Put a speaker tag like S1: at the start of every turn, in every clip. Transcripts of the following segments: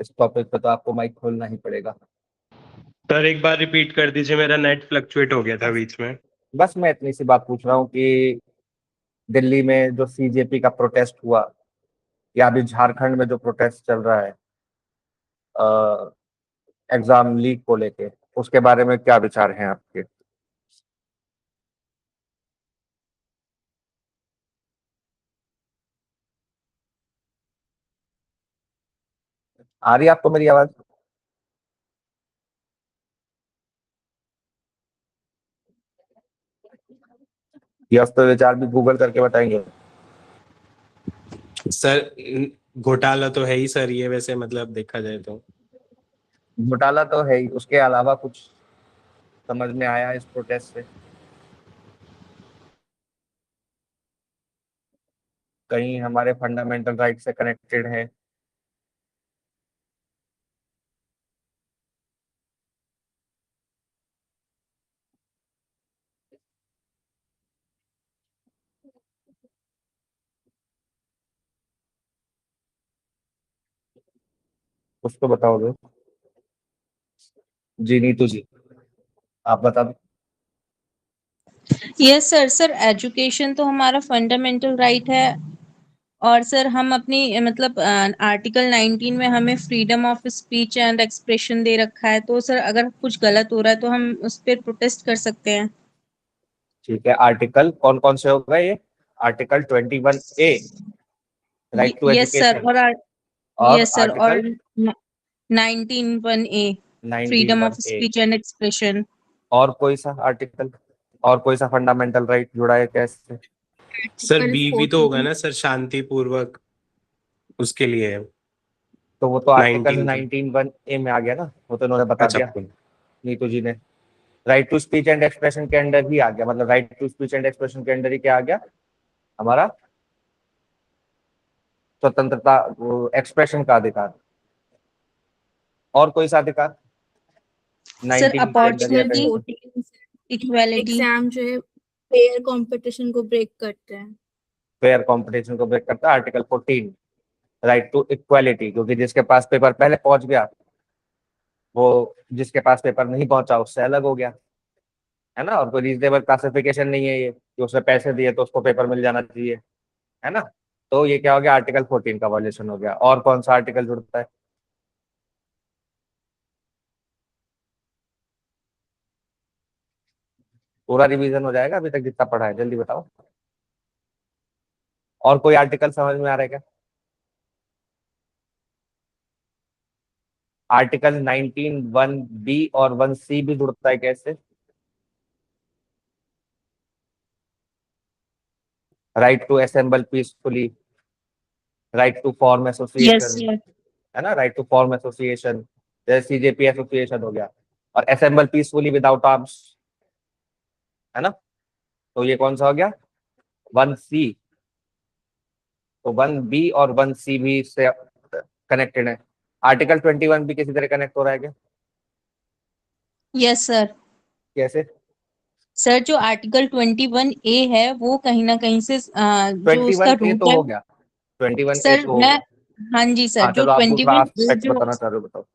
S1: इस टॉपिक पे तो आपको माइक खोलना ही पड़ेगा।
S2: सर एक बार रिपीट कर दीजिए, मेरा नेट फ्लक्चुएट हो गया था बीच में।
S1: बस मैं इतनी सी बात पूछ रहा हूँ कि दिल्ली में जो सीजेपी का प्रोटेस्ट हुआ, या अभी झारखंड में जो प्रोटेस्ट चल रहा है एग्जाम लीक को लेके, उसके बारे में क्या विचार हैं आपके? आ रही है आपको मेरी आवाज? ये तो विचार भी गूगल करके बताएंगे।
S2: सर घोटाला तो है ही सर, ये वैसे मतलब देखा जाए तो।
S1: घोटाला तो है ही, उसके अलावा कुछ समझ में आया इस प्रोटेस्ट से? कहीं हमारे फंडामेंटल राइट से कनेक्टेड है? कुछ तो बताओगे। जी नीतू जी, आप बता दो।
S3: Yes sir. सर एजुकेशन तो हमारा फंडामेंटल राइट है, और सर हम अपनी मतलब आर्टिकल 19 में हमें freedom of speech and expression दे रखा है, तो सर अगर कुछ गलत हो रहा है तो हम उस पर प्रोटेस्ट कर सकते हैं।
S1: ठीक है, आर्टिकल कौन कौन से हो गए ये? Article 21A, right to
S3: yes sir.
S1: Education.
S3: और
S1: और
S3: यस सर। और
S1: article
S3: 19(1)(a) freedom of
S1: 19(1)(a).
S3: Speech and expression.
S1: और कोई सा आर्टिकल, और कोई सा फंडामेंटल राइट जुड़ा है कैसे?
S2: सर बी भी तो होगा ना सर, शांति पूर्वक, उसके लिए है
S1: तो वो तो आर्टिकल
S2: 19 का।
S1: 19(1)(a) में आ गया ना, वो तो उन्होंने बता
S2: अच्छा
S1: दिया नीतू जी ने। Right to speech and expression के अंडर ही आ गया, मतलब right to speech and expression के अंडर ही क्या आ गया हमारा? स्वतंत्रता, एक्सप्रेशन का अधिकार। और कोई सा अधिकार
S3: सर
S1: 19 के अंदर या
S3: अपॉर्चुनिटी,
S1: कहीं?
S3: इक्वालिटी।
S4: एग्जाम जो है फेयर कंपटीशन को ब्रेक करते हैं।
S1: फेयर कंपटीशन को ब्रेक करता है आर्टिकल 14, राइट टू इक्वालिटी, क्योंकि जिसके पास पेपर पहले पहुंच गया, वो जिसके पास पेपर नहीं पहुंचा उससे अलग हो गया, है ना। और कोई रीजनेबल क्लासिफिकेशन नहीं है ये कि उसने पैसे दिए तो उसको पेपर मिल जाना चाहिए, है ना। तो ये क्या हो गया, आर्टिकल 14 का वायलेशन हो गया। और कौन सा आर्टिकल जुड़ता है? पूरा रिवीजन हो जाएगा अभी तक जितना पढ़ा है, जल्दी बताओ। और कोई आर्टिकल समझ में आ रहा है क्या? आर्टिकल 19(1)(b) और 1(c) भी जुड़ता है कैसे? Right to assemble peacefully, right to form
S3: yes
S1: association,
S3: sir.
S1: है ना, राइट टू फॉर्म एसोसिएशन, जैसे सीजेपी एसोसिएशन हो गया। और असेंबल पीसफुली विदाउट आर्म्स, है ना। तो ये कौन सा हो गया? 1(c). तो 1(b) और 1(c) भी इससे कनेक्टेड है। आर्टिकल 21 भी किसी तरह कनेक्ट हो रहा है क्या?
S3: Yes sir.
S1: कैसे?
S3: सर जो आर्टिकल 21(a) है वो कहीं ना कहीं से जो उसका
S1: 21A
S3: रूट
S1: तो
S3: है।
S1: हो गया, 21A
S3: सर
S1: तो हो
S3: मैं,
S1: गया।
S3: हाँ जी सर,
S1: हाँ
S3: जो
S1: चलो, आप दूसरा
S3: 21
S1: एस्पेक्ट बताना चाह रहे हो, बताओ।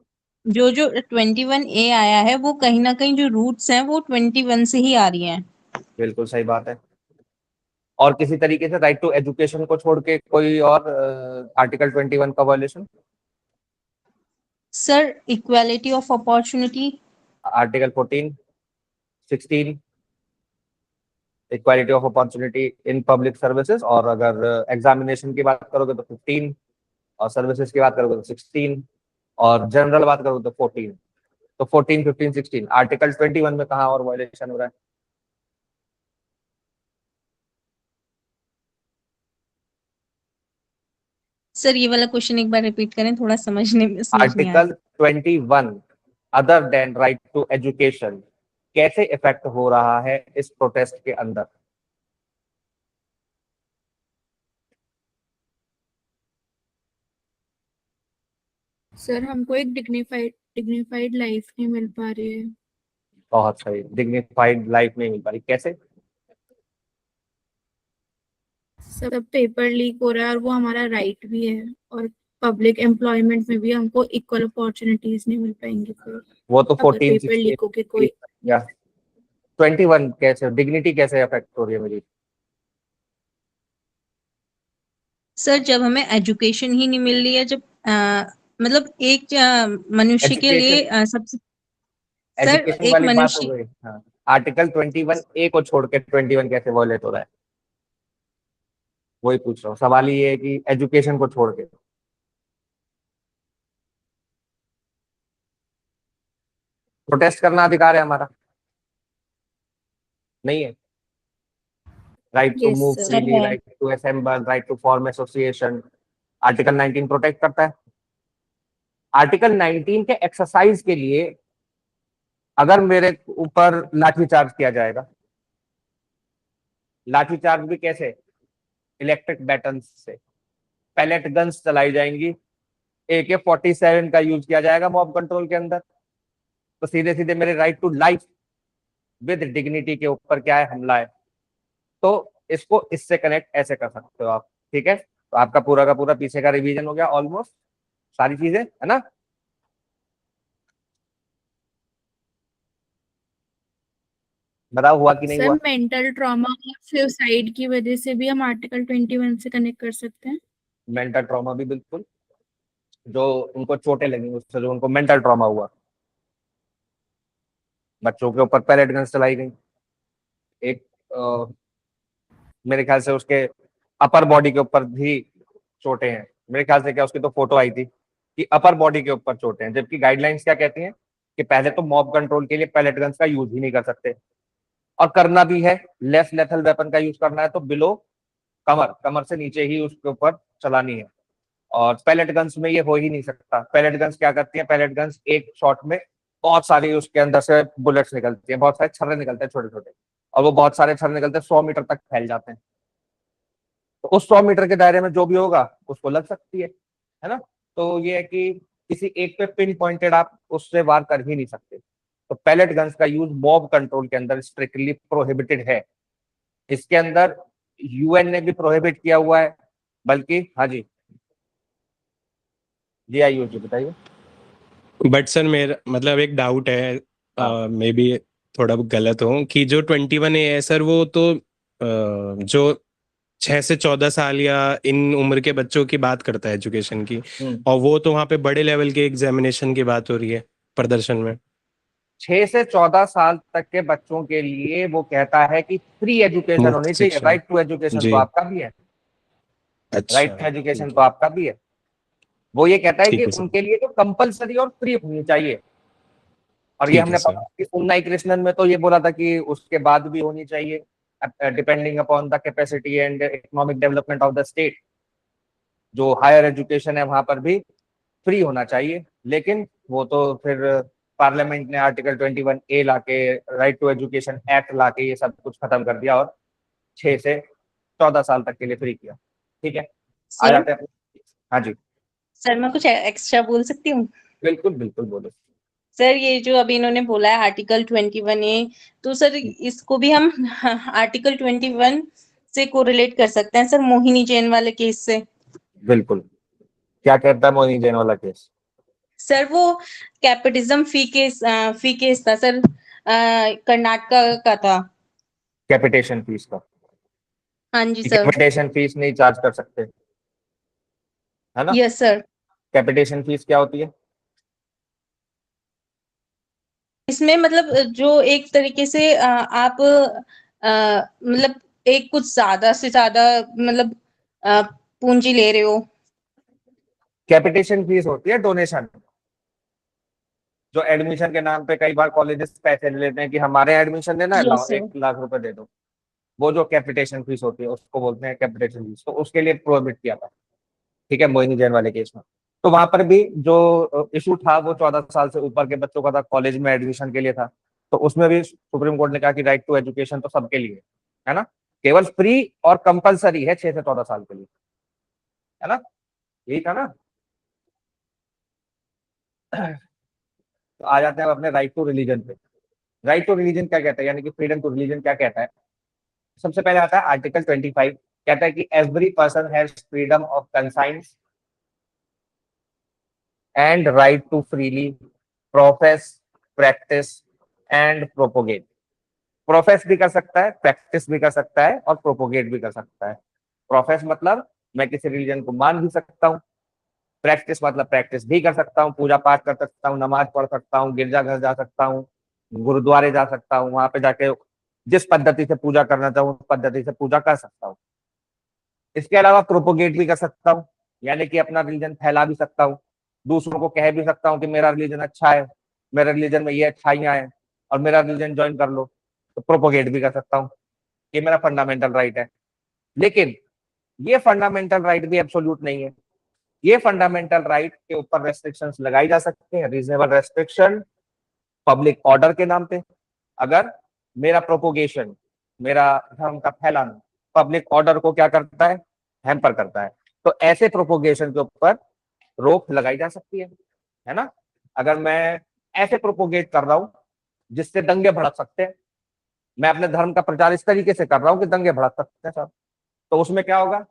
S3: जो 21(a) आया है वो कहीं ना कहीं जो रूट्स हैं वो 21 से ही आ रही हैं।
S1: बिल्कुल सही बात है। और किसी तरीके से राइट टू एजुकेशन को छोड़ के कोई और आर्टिकल 21 का violation?
S3: Sir equality of opportunity.
S1: Article 14, 16, equality of opportunity in public services. और अगर एग्जामिनेशन की बात करोगे तो 15, और सर्विसेज की बात करोगे तो 16, और जनरल बात करोगे तो 14। तो 14, 15, 16 आर्टिकल 21 में कहाँ और वायलेशन हो रहा है?
S3: सर ये वाला क्वेश्चन एक बार रिपीट करें, थोड़ा समझ नहीं आया।
S1: Article 21 other than right to education कैसे इफेक्ट हो रहा है इस प्रोटेस्ट के अंदर?
S4: सर हमको एक डिग्निफाइड लाइफ नहीं मिल पा रही है।
S1: बहुत सही, डिग्निफाइड लाइफ नहीं मिल पा रही, कैसे?
S4: सब पेपर लीक हो रहा है और वो हमारा राइट भी है, और पब्लिक एम्प्लॉयमेंट में भी हमको इक्वल अपॉर्चुनिटीज नहीं मिल पाएंगी फिर,
S1: वो तो
S4: अगर
S1: 14
S4: पेपर लीक हो के कोई।
S1: या 21 कैसे डिग्निटी कैसे अफेक्ट हो रही है मेरी?
S3: सर जब हमें एजुकेशन ही नहीं मिल रही है, जब मतलब एक मनुष्य के लिए सबसे सर
S1: एजुकेशन
S3: एक
S1: वाली बात हो
S3: मनुष्य
S1: गई। हाँ, आर्टिकल 21A को छोड़ के 21 कैसे वॉयलेट हो रहा है, वही पूछ रहा हूँ। सवाल ये है कि एजुकेशन को छोड़ के प्रोटेस्ट करना अधिकार है हमारा, नहीं है? Right to
S4: yes
S1: move
S4: sir.
S1: Freely, right to assemble, right to form association, article 19 protect करता है। आर्टिकल 19 के एक्सरसाइज के लिए अगर मेरे ऊपर लाठीचार्ज किया जाएगा, लाठीचार्ज भी कैसे? इलेक्ट्रिक बैटन से, पैलेट गन्स चलाई जाएंगी, AK-47 का यूज किया जाएगा मॉब कंट्रोल के अंदर, तो सीधे सीधे मेरे right to life with dignity के ऊपर क्या है? हमला है। तो इसको इससे कनेक्ट ऐसे कर सकते हो आप, ठीक है? तो आपका पूरा का पूरा पीछे का रिवीजन हो गया ऑलमोस्ट, सारी चीजें, है ना? बताओ हुआ कि नहीं
S4: सर
S1: हुआ?
S4: मेंटल ट्रॉमा और सुसाइड की वजह से भी हम आर्टिकल 21 से कनेक्ट कर सकते हैं।
S1: मेंटल ट्रॉमा भी बिल्कुल, जो उनको चोटें लगी उससे जो उनको मेंटल ट्रॉमा हुआ, बच्चों के ऊपर पैलेट गन्स चलाई गई। एक मेरे ख्याल से उसके अपर बॉडी के ऊपर भी चोटें हैं, मेरे ख्याल से। क्या उसकी तो फोटो आई थी कि अपर बॉडी के ऊपर चोटें हैं, जबकि गाइडलाइंस क्या कहती हैं कि पहले तो मॉब कंट्रोल के लिए पैलेट गन्स का यूज ही नहीं कर सकते, और करना भी है लेस लेथल वेपन का यूज करना है तो बिलो कमर, कमर से नीचे ही उसके ऊपर चलानी है। और पैलेट गन्स में ये हो ही नहीं सकता। पैलेट गन्स क्या करती है? पैलेट गन्स एक शॉट में बहुत सारी उसके अंदर से बुलेट्स निकलती हैं, बहुत सारे छर्रे निकलते हैं छोटे छोटे, और वो बहुत सारे छर्रे निकलते हैं 100 मीटर तक फैल जाते हैं। तो उस 100 मीटर के दायरे में जो भी होगा उसको लग सकती है ना? तो ये है कि किसी एक पे पिन पॉइंटेड आप उससे वार कर ही नहीं सकते। तो पैलेट गन्स का यूज मॉब कंट्रोल के अंदर स्ट्रिक्टली प्रोहिबिटेड है। इसके अंदर UN ने भी प्रोहिबिट किया हुआ है, बल्कि हाँ जी आयुष जी बताइए।
S2: बट सर मेरा मतलब एक डाउट है, मे बी थोड़ा गलत हो, कि जो 21A है सर, वो तो जो 6 से 14 साल या इन उम्र के बच्चों की बात करता है एजुकेशन की, और वो तो वहाँ पे बड़े लेवल के एग्जामिनेशन की बात हो रही है प्रदर्शन में।
S1: 6 से 14 साल तक के बच्चों के लिए वो कहता है कि फ्री एजुकेशन
S2: मुफ्त
S1: होनी चाहिए।
S2: शिक्षा।
S1: राइट टू एजुकेशन
S2: जी।
S1: तो आपका भी है, राइट
S2: अच्छा,
S1: टू एजुकेशन
S2: ठीक
S1: तो
S2: है।
S1: आपका भी है। वो ये कहता है कि
S2: ठीक है सर।
S1: उनके लिए तो कंपलसरी और फ्री होनी चाहिए। और ये
S2: ठीक है
S1: हमने
S2: सर।
S1: पढ़ा कि उन्नाई कृष्णन में तो ये बोला था कि उसके बाद भी होनी चाहिए, depending upon the capacity and economic development of the state. जो हायर एजुकेशन है वहां पर भी फ्री होना चाहिए। लेकिन वो तो फिर पार्लियामेंट ने आर्टिकल 21A लाके, राइट टू एजुकेशन एक्ट लाके ये सब कुछ खत्म कर दिया और 6 से 14 साल तक के लिए फ्री किया। ठीक है, आ
S3: सर
S1: जाते हैं। हाँ जी,
S3: सर मैं कुछ एक्स्ट्रा बोल सकती हूँ?
S1: बिल्कुल बिल्कुल बोलो।
S3: सर ये जो अभी इन्होंने बोला है आर्टिकल 21A, तो सर इसको भी हम आर्टिकल 21 से कोरिलेट कर सकते हैं सर, मोहिनी जैन वाले केस से।
S1: बिल्कुल, क्या कहता है मोहिनी जैन वाला केस?
S3: सर वो कैपिटिज्म फी केस था सर, कर्नाटका का था।
S1: कैपिटेशन फीस का?
S3: हाँ जी सर।
S1: कैपिटेशन फीस नहीं चार्ज कर सकते, है ना?
S3: Yes sir.
S1: कैपिटेशन फीस क्या होती है?
S3: इसमें मतलब जो एक तरीके से आप मतलब एक कुछ ज्यादा से ज्यादा मतलब पूंजी ले रहे हो।
S1: कैपिटेशन फीस होती है डोनेशन, जो एडमिशन के नाम पे कई बार कॉलेजेस पैसे ले लेते हैं कि हमारे एडमिशन देना है,
S3: यस
S1: लाओ
S3: सर।
S1: 1 लाख रुपए दे दो। वो जो कैपिटेशन फीस होती है उसको बोलते हैं कैपिटेशन फीस। तो उसके लिए प्रोहिबिट किया था, ठीक है, मोहिनी जैन वाले केस में। तो वहां पर भी जो इशू था वो 14 साल से ऊपर के बच्चों का था, कॉलेज में एडमिशन के लिए था। तो उसमें भी सुप्रीम कोर्ट ने कहा कि राइट टू एजुकेशन तो सबके लिए है ना, केवल फ्री और कंपलसरी है 6 से 14 साल के लिए, है ना? यही था ना? तो आ जाते हैं अपने राइट टू रिलीजन पे। राइट टू रिलीजन क्या कहता है, यानी कि फ्रीडम टू रिलीजन क्या कहता है? सबसे पहले आता है आर्टिकल 25, कहता है कि every person has freedom of conscience and right to freely profess, practice and propagate. Profess भी कर सकता है, प्रैक्टिस भी कर सकता है और प्रोपोगेट भी कर सकता है। प्रोफेस मतलब मैं किसी रिलीजन को मान भी सकता हूँ, प्रैक्टिस मतलब प्रैक्टिस भी कर सकता हूँ, पूजा पाठ कर सकता हूँ, नमाज पढ़ सकता हूँ, गिरजाघर जा सकता हूँ, गुरुद्वारे जा सकता हूँ, वहां पे जाके जिस पद्धति से पूजा करना चाहूँ उस पद्धति से पूजा कर सकता हूँ। इसके अलावा प्रोपोगेट भी कर सकता हूँ, यानी कि अपना रिलीजन फैला भी सकता हूँ, दूसरों को कह भी सकता हूँ कि मेरा रिलीजन अच्छा है, मेरे रिलीजन में ये अच्छाइयाँ हैं और मेरा रिलीजन ज्वाइन कर लो, तो प्रोपोगेट भी कर सकता हूँ। ये मेरा फंडामेंटल राइट है। लेकिन ये फंडामेंटल राइट भी एब्सोल्यूट नहीं है। ये फंडामेंटल राइट के ऊपर रेस्ट्रिक्शंस लगाई जा सकती हैं, रीजनेबल रेस्ट्रिक्शन पब्लिक ऑर्डर के नाम पे। अगर मेरा प्रोपोगेशन, मेरा धर्म का फैलाना पब्लिक ऑर्डर को क्या करता है, हैम्पर करता है, तो ऐसे प्रोपोगेशन के ऊपर रोक लगाई जा सकती है ना। अगर मैं ऐसे प्रोपोगेट कर रहा हूं जिससे दंगे भड़क सकते हैं, मैं अपने धर्म का प्रचार इस तरीके से कर रहा हूं कि दंगे भड़क सकते हैं सब, तो उसमें क्या होगा,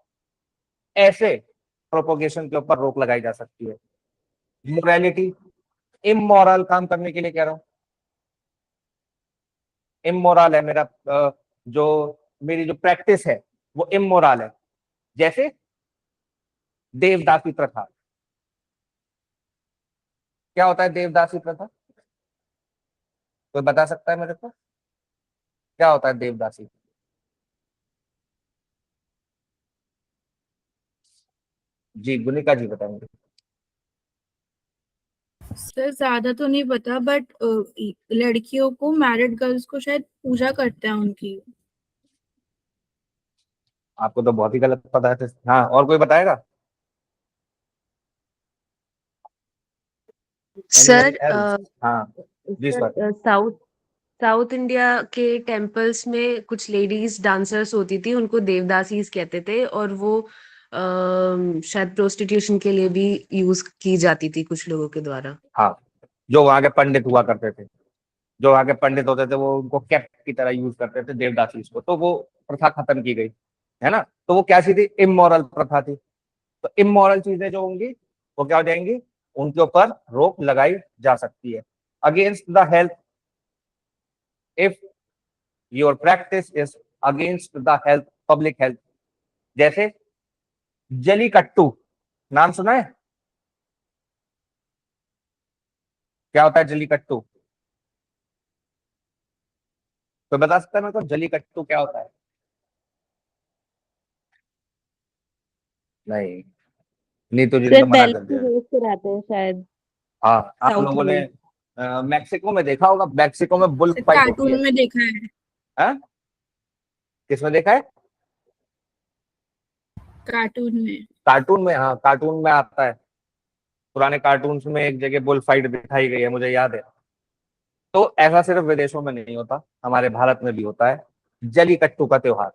S1: ऐसे प्रोपोगेशन के ऊपर रोक लगाई जा सकती है। मोरालिटी, इमोरल काम करने के लिए कह रहा हूं, इमोरल है मेरा जो मेरी जो प्रैक्टिस है वो इमोरल है। जैसे देवदासी प्रथा। क्या होता है देवदासी प्रथा, कोई बता सकता है मेरे को, क्या होता है देवदासी? जी गुनिका जी बताएंगे।
S4: सर ज्यादा तो नहीं पता, बट लड़कियों को, मैरिड गर्ल्स को शायद पूजा करते हैं उनकी।
S1: आपको तो बहुत ही गलत पता है। हाँ, और कोई बताएगा? Anybody
S5: sir
S1: else? हाँ जी sir.
S5: Sir south south India के टेम्पल्स में कुछ लेडीज डांसर्स होती थी, उनको देवदासीज कहते थे, और वो शायद प्रोस्टिट्यूशन के लिए भी यूज की जाती थी कुछ लोगों के द्वारा।
S1: हाँ, जो वहां के पंडित हुआ करते थे, जो वहां के पंडित होते थे, वो उनको कैप की तरह यूज करते थे देवदासी को, तो वो प्रथा खत्म की गई है ना। तो वो क्या सी थी, इमोरल प्रथा थी। तो इमोरल चीजें जो होंगी वो क्या हो जाएंगी, उनके ऊपर रोक लगाई जा सकती है। Against the health, if your practice is against the health, public health. जैसे जलीकट्टू, नाम सुना है? क्या होता है जलीकट्टू, कोई बता सकता है मेरे को जलीकट्टू क्या होता है? नहीं, नीतू जी ने
S5: सर
S1: तो मना
S5: बैले
S1: कर
S5: की
S1: दिया।
S5: रेस कराते हैं शायद
S1: हाँ, आप
S5: साउथ
S1: लोगों ने
S5: में।
S1: मैक्सिको में देखा होगा, मैक्सिको में बुल
S4: सर
S1: फाइट होती है।
S4: कार्टून में देखा है।
S1: हाँ? किसमें देखा है?
S4: कार्टून में।
S1: कार्टून में, हाँ कार्टून में आता है। पुराने कार्टून्स में एक जगह बुल फाइट दिखाई गई है, मुझे याद है। तो ऐसा सिर्फ विदेशों में नहीं होता, हमारे भारत में भी होता है जलीकट्टू का त्योहार।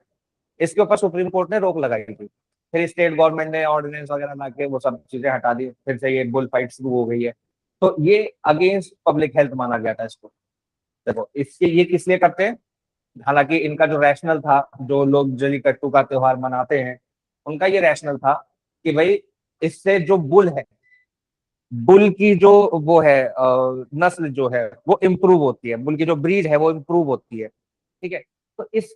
S1: इसके ऊपर सुप्रीम कोर्ट ने रोक लगाई थी, फिर स्टेट गवर्नमेंट ने ऑर्डिनेंस वगैरह ला के वो सब चीजें हटा दी, फिर से ये बुल फाइट शुरू हो गई है। तो ये अगेंस्ट पब्लिक हेल्थ माना गया था इसको। देखो इसके ये किस लिए करते हैं, हालांकि इनका जो रैशनल था, जो लोग जलीकट्टू का त्योहार मनाते हैं, उनका ये रैशनल था कि भाई इससे जो बुल है, बुल की जो वो है नस्ल जो है वो इम्प्रूव होती है, बुल की जो ब्रीड है वो इम्प्रूव होती है। ठीक है, तो इस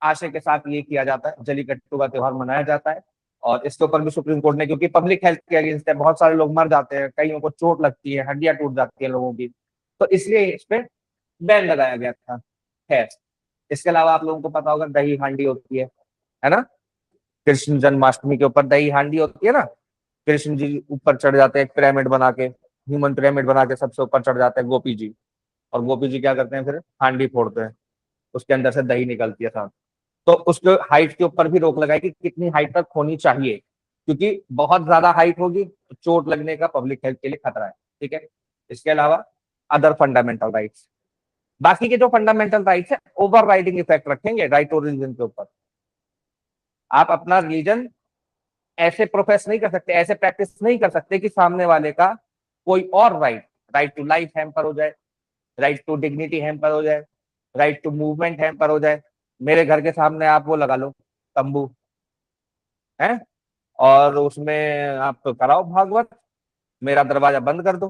S1: आशय के साथ ये किया जाता है, जलीकट्टू का त्योहार मनाया जाता है। और इसके ऊपर भी सुप्रीम कोर्ट ने, क्योंकि पब्लिक हेल्थ के अगेंस्ट है, बहुत सारे लोग मर जाते हैं, कईयों को चोट लगती है, हड्डियां टूट जाती है लोगों की, तो इसलिए इस पे बैन लगाया गया था। खैर, इसके अलावा आप लोगों को पता होगा दही हांडी होती है ना। कृष्ण जन्माष्टमी के ऊपर दही हांडी होती है ना। कृष्ण जी ऊपर चढ़ जाते हैं एक पिरामिड बना के, ह्यूमन पिरामिड बना के सबसे ऊपर चढ़ जाते हैं गोपी जी, और गोपी जी क्या करते हैं, फिर हांडी फोड़ते हैं, उसके अंदर से दही निकलती है साथ। तो उसके हाइट के ऊपर भी रोक लगाई कि कितनी हाइट तक होनी चाहिए, क्योंकि बहुत ज्यादा हाइट होगी तो चोट लगने का पब्लिक हेल्थ के लिए खतरा है। ठीक है, इसके अलावा अदर फंडामेंटल राइट्स, बाकी के जो फंडामेंटल राइट्स है ओवर राइडिंग इफेक्ट रखेंगे राइट टू रिलीजन के ऊपर। आप अपना रिलीजन ऐसे प्रोफेस नहीं कर सकते, ऐसे प्रैक्टिस नहीं कर सकते कि सामने वाले का कोई और right, right to life hamper हो जाए, राइट टू डिग्निटी हैम्पर हो जाए, राइट टू मूवमेंट हैम्पर हो जाए। मेरे घर के सामने आप वो लगा लो, तंबू है, और उसमें आप कराओ भागवत, मेरा दरवाजा बंद कर दो,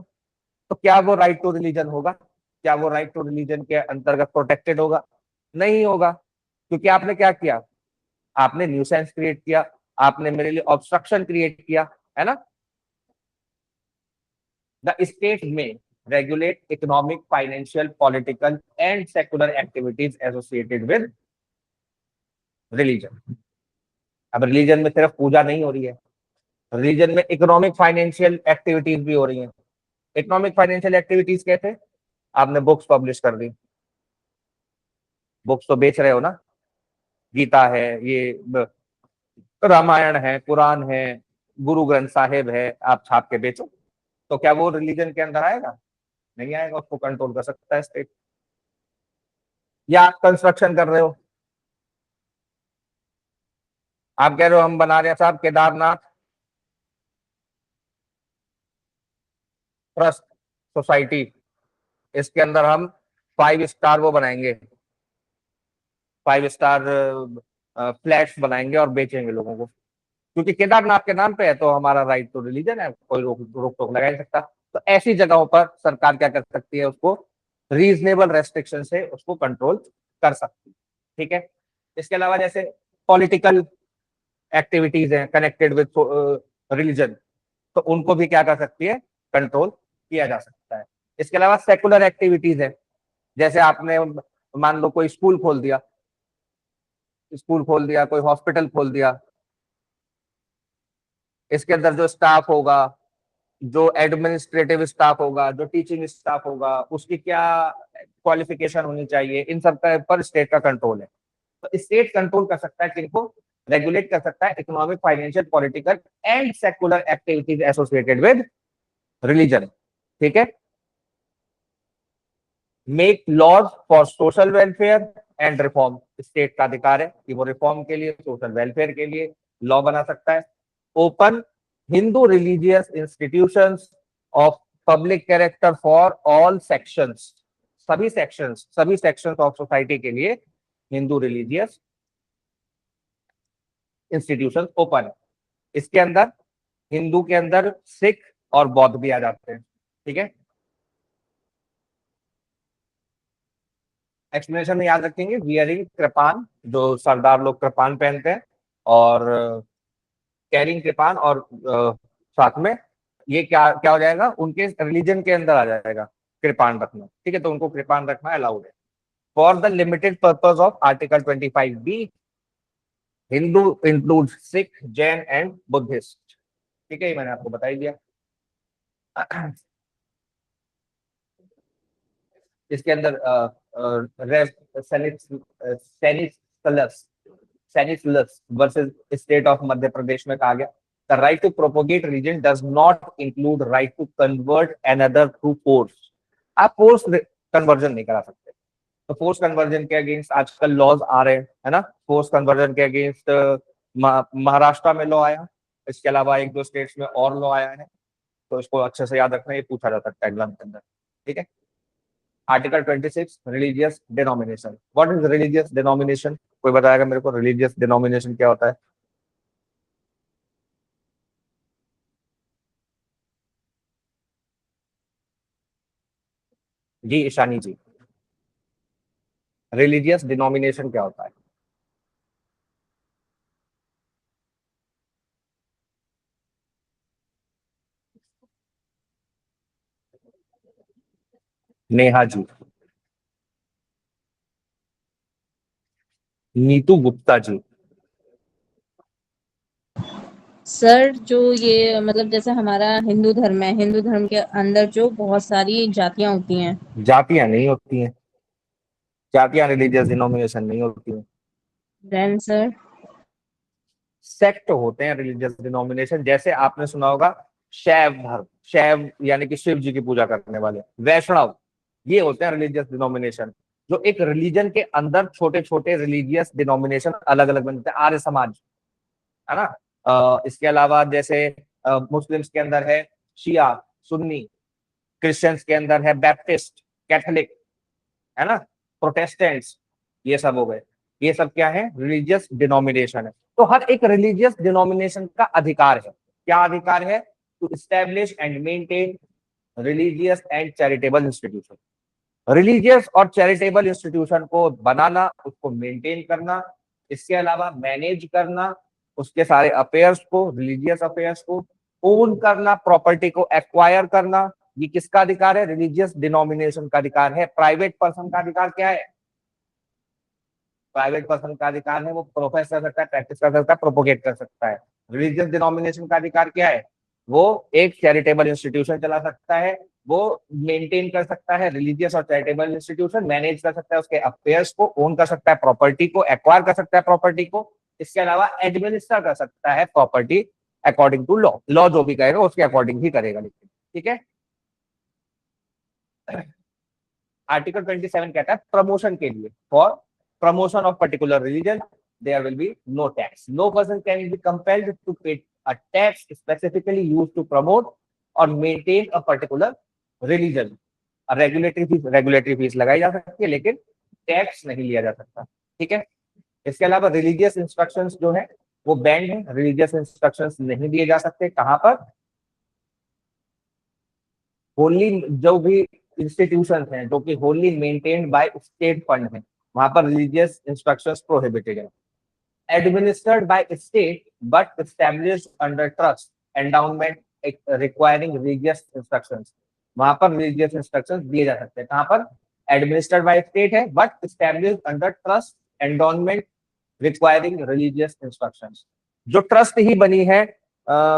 S1: तो क्या वो राइट टू रिलीजन होगा? क्या वो राइट टू रिलीजन के अंतर्गत प्रोटेक्टेड होगा? नहीं होगा, क्योंकि आपने क्या किया, आपने न्यूसेंस क्रिएट किया, आपने मेरे लिए ऑब्स्ट्रक्शन क्रिएट किया, है ना। द स्टेट में regulate economic, financial, political and secular activities associated with religion. अब रिलीजन में सिर्फ पूजा नहीं हो रही है, रिलीजन में इकोनॉमिक फाइनेंशियल एक्टिविटीज भी हो रही हैं। इकोनॉमिक फाइनेंशियल एक्टिविटीज कैसे? आपने बुक्स पब्लिश कर दी, बुक्स तो बेच रहे हो ना, गीता है, ये रामायण है, कुरान है, गुरु ग्रंथ साहिब है, आप छाप के बेचो, तो क्या वो रिलीजन के अंदर आएगा? नहीं आएगा, उसको कंट्रोल कर सकता है स्टेट। या आप कंस्ट्रक्शन कर रहे हो, आप कह रहे हो हम बना रहे हैं साहब केदारनाथ ट्रस्ट सोसाइटी, इसके अंदर हम 5 स्टार वो बनाएंगे, 5 स्टार फ्लैट्स बनाएंगे और बेचेंगे लोगों को, क्योंकि केदारनाथ के नाम पे है, तो हमारा राइट टू रिलीजन है, कोई रोक टोक लगा नहीं सकता। तो ऐसी जगहों पर सरकार क्या कर सकती है, उसको रीजनेबल रेस्ट्रिक्शन से उसको कंट्रोल कर सकती है, ठीक है। इसके अलावा जैसे पॉलिटिकल एक्टिविटीज हैं कनेक्टेड विद रिलीजन, तो उनको भी क्या कर सकती है, कंट्रोल किया जा सकता है। इसके अलावा सेकुलर एक्टिविटीज है, जैसे आपने मान लो कोई स्कूल खोल दिया, कोई हॉस्पिटल खोल दिया, इसके अंदर जो स्टाफ होगा, जो एडमिनिस्ट्रेटिव स्टाफ होगा, जो टीचिंग स्टाफ होगा, उसकी क्या क्वालिफिकेशन होनी चाहिए, इन सब का पर स्टेट का कंट्रोल है। तो स्टेट कंट्रोल कर सकता है किनको, रेगुलेट कर सकता है economic, financial, political and secular activities associated with religion, ठीक है। Make laws for social welfare and reform, state का अधिकार है कि वो रिफॉर्म के लिए, सोशल वेलफेयर के लिए लॉ बना सकता है। Open Hindu religious institutions of public character for all sections, सभी सेक्शंस ऑफ सोसाइटी के लिए हिंदू रिलीजियस इंस्टीट्यूशन ओपन है। इसके अंदर हिंदू के अंदर सिख और बौद्ध भी आ जाते हैं, ठीक है। एक्सप्लेनेशन में याद रखेंगे, वियरिंग कृपान, जो सरदार लोग कृपान पहनते हैं, और कैरिंग कृपान, और साथ में ये क्या क्या हो जाएगा, उनके रिलीजन के अंदर आ जाएगा कृपान रखना, ठीक है। तो उनको कृपान रखना अलाउड है। For the limited purpose of article 25B, Hindu include Sikh, Jain and Buddhist, ठीक है, ये मैंने आपको बता ही दिया। इसके अंदर Stanislaus versus state of Madhya Pradesh में कहा गया, the right to propagate religion does not include right to convert another through force. आप फोर्स कन्वर्जन नहीं करा सकते, तो फोर्स कन्वर्जन के अगेंस्ट आजकल लॉज आ रहे हैं, है ना। फोर्स कन्वर्जन के अगेंस्ट महाराष्ट्र में लॉ आया, इसके अलावा 1-2 स्टेट्स में और लॉ आया है, तो इसको अच्छे से याद रखना, ये पूछा जा सकता है एग्जाम के अंदर, ठीक है। Article 26 religious denomination, what is religious denomination? कोई बताएगा मेरे को रिलीजियस डिनोमिनेशन क्या होता है? जी ईशानी जी, रिलीजियस डिनोमिनेशन क्या होता है? नेहा जी, नीतू गुप्ता जी।
S3: सर जो ये मतलब जैसे हमारा हिंदू धर्म है, हिंदू धर्म के अंदर जो बहुत सारी जातियां होती हैं।
S1: जातियां नहीं होती हैं, जातियां रिलीजियस डिनोमिनेशन नहीं होती हैं।
S3: देन सर
S1: सेक्ट होते हैं रिलीजियस डिनोमिनेशन, जैसे आपने सुना होगा शैव धर्म, शैव यानी कि शिव जी की पूजा करने वाले, वैष्णव, ये होते हैं रिलीजियस डिनोमिनेशन, जो एक रिलीजन के अंदर छोटे छोटे रिलीजियस डिनोमिनेशन अलग अलग बनते हैं। आर्य समाज, है ना। इसके अलावा जैसे मुस्लिम्स के अंदर है शिया, सुन्नी, क्रिश्चियंस के अंदर है बैप्टिस्ट, कैथोलिक, है ना, प्रोटेस्टेंट्स, ये सब हो गए। ये सब क्या है, रिलीजियस डिनोमिनेशन है। तो हर एक रिलीजियस डिनोमिनेशन का अधिकार है, क्या अधिकार है, to establish and maintain religious and charitable institution. Religious और चैरिटेबल इंस्टीट्यूशन को बनाना, उसको मेंटेन करना, इसके अलावा मैनेज करना उसके सारे अफेयर्स को, रिलीजियस अफेयर्स को, ओन करना, प्रॉपर्टी को एक्वायर करना, ये किसका अधिकार है? रिलीजियस डिनोमिनेशन का अधिकार है। प्राइवेट पर्सन का अधिकार क्या है? प्राइवेट पर्सन का अधिकार है वो प्रोफेस कर सकता है, प्रैक्टिस कर सकता है, प्रोपोगेट कर सकता है। रिलीजियस डिनोमिनेशन का अधिकार क्या है? वो एक चैरिटेबल इंस्टीट्यूशन चला सकता है, वो मेंटेन कर सकता है रिलीजियस और चैरिटेबल इंस्टीट्यूशन, मैनेज कर सकता है उसके अफेयर्स को, ओन कर सकता है प्रॉपर्टी को, एक्वायर कर सकता है प्रॉपर्टी को, इसके अलावा एडमिनिस्टर कर सकता है property according to law. Law जो भी कहेगा उसके अकॉर्डिंग ही करेगा, लेकिन ठीक है। आर्टिकल 27 कहता है प्रमोशन के लिए, for promotion of particular religion there will be no tax. No person can be compelled to pay a tax specifically used to promote or maintain a particular religion. Regulatory fees लगाई जा सकती है लेकिन tax नहीं लिया जा सकता, ठीक है। इसके अलावा रिलीजियस इंस्ट्रक्शंस जो है वो बैंड है, रिलीजियस इंस्ट्रक्शंस नहीं दिए जा सकते। कहां पर? होली जो भी इंस्टीट्यूशन हैं जो कि Holi maintained by state fund है, वहां पर रिलीजियस इंस्ट्रक्शंस प्रोहिबिटेड है। Administered by state but established under trust endowment requiring religious instructions, वहां पर रिलीजियस इंस्ट्रक्शंस दिए जा सकते हैं। कहां पर? एडमिनिस्टर्ड बाय स्टेट है but established under trust endowment requiring religious instructions. जो ट्रस्ट ही बनी है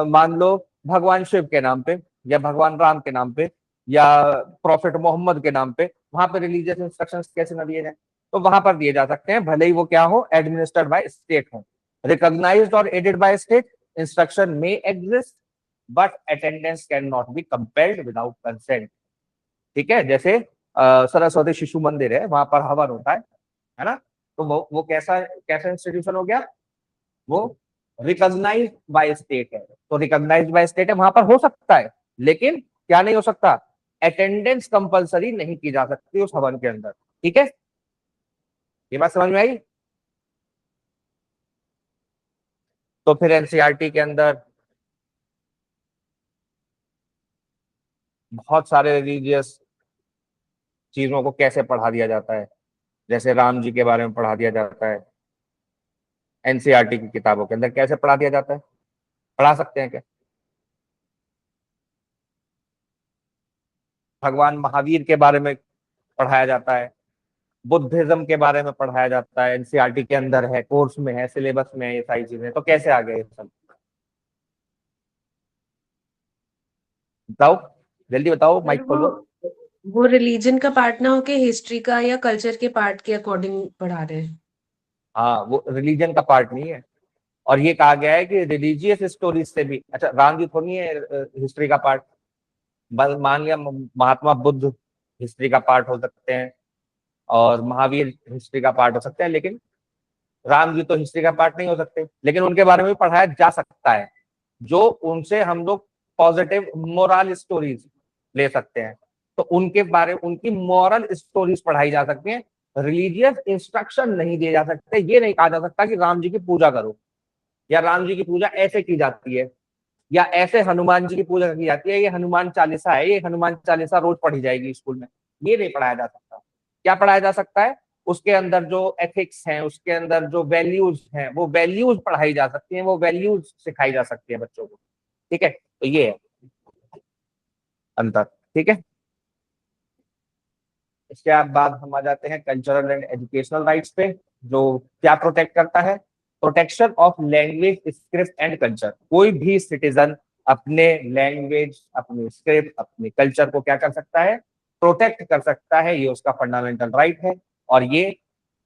S1: मान लो भगवान शिव के नाम पे या भगवान राम के नाम पे या प्रॉफिट मोहम्मद के नाम पे, वहां पर रिलीजियस इंस्ट्रक्शंस कैसे ना दिए जाए? तो वहां पर दिए जा सकते हैं, भले ही वो क्या हो, एडमिनिस्टर्ड बाय स्टेट हो। रिकॉग्नाइज्ड और aided by state, instruction may exist but attendance can not be compelled without consent, ठीक है। जैसे सरस्वती शिशु मंदिर है, वहां पर हवन होता है ना, तो वो कैसा कैसा इंस्टीट्यूशन हो गया? वो रिकॉग्नाइज्ड बाय स्टेट है, तो रिकॉग्नाइज्ड बाय स्टेट है, वहां पर हो सकता है, लेकिन क्या नहीं हो सकता? अटेंडेंस कंपलसरी नहीं की जा सकती उस हवन के अंदर, ठीक है। ये बात समझ में आई? तो फिर एनसीईआरटी के अंदर बहुत सारे रिलीजियस चीजों को कैसे पढ़ा दिया जाता है, जैसे राम जी के बारे में पढ़ा दिया जाता है एनसीईआरटी की किताबों के अंदर, कैसे पढ़ा दिया जाता है? पढ़ा सकते हैं क्या? भगवान महावीर के बारे में पढ़ाया जाता है, बुद्धिज्म के बारे में पढ़ाया जाता है, एनसीईआरटी के अंदर है, कोर्स में है, सिलेबस में है, ये सारी चीजें, तो कैसे आ गए ये सब? बताओ, जल्दी बताओ, माइक खोलो।
S5: वो रिलीजन का पार्ट ना होके हिस्ट्री का या कल्चर के पार्ट के अकॉर्डिंग पढ़ा रहे हैं।
S1: हाँ, वो रिलीजन का पार्ट नहीं है, और ये कहा गया है कि रिलीजियस स्टोरीज से भी, अच्छा राम जी थोड़ी है हिस्ट्री का पार्ट, मान लिया महात्मा बुद्ध हिस्ट्री का पार्ट हो सकते हैं और महावीर हिस्ट्री का पार्ट हो सकते हैं, लेकिन राम जी तो हिस्ट्री का पार्ट नहीं हो सकते, लेकिन उनके बारे में भी पढ़ाया जा सकता है, जो उनसे हम लोग पॉजिटिव मोरल स्टोरीज ले सकते हैं, तो उनके बारे में उनकी मॉरल स्टोरीज पढ़ाई जा सकती हैं। रिलीजियस इंस्ट्रक्शन नहीं दिए जा सकते, ये नहीं कहा जा सकता कि राम जी की पूजा करो या राम जी की पूजा ऐसे की जाती है या ऐसे हनुमान जी की पूजा की जाती है, ये हनुमान चालीसा है, ये हनुमान चालीसा रोज पढ़ी जाएगी स्कूल में, ये नहीं पढ़ाया जा सकता। क्या पढ़ाया जा सकता है? उसके अंदर जो एथिक्स हैं, उसके अंदर जो वैल्यूज हैं, वो वैल्यूज पढ़ाई जा सकती हैं, वो वैल्यूज सिखाई जा सकती है बच्चों को, ठीक है। तो ये है अंतर, ठीक है। इसके बाद हम आ जाते हैं कल्चरल एंड एजुकेशनल राइट्स पे, जो क्या प्रोटेक्ट करता है? Protection of language, script and culture. कोई भी सिटीजन अपने लैंग्वेज, अपने स्क्रिप्ट, अपने कल्चर को क्या कर सकता है? प्रोटेक्ट कर सकता है, ये उसका फंडामेंटल राइट है, और ये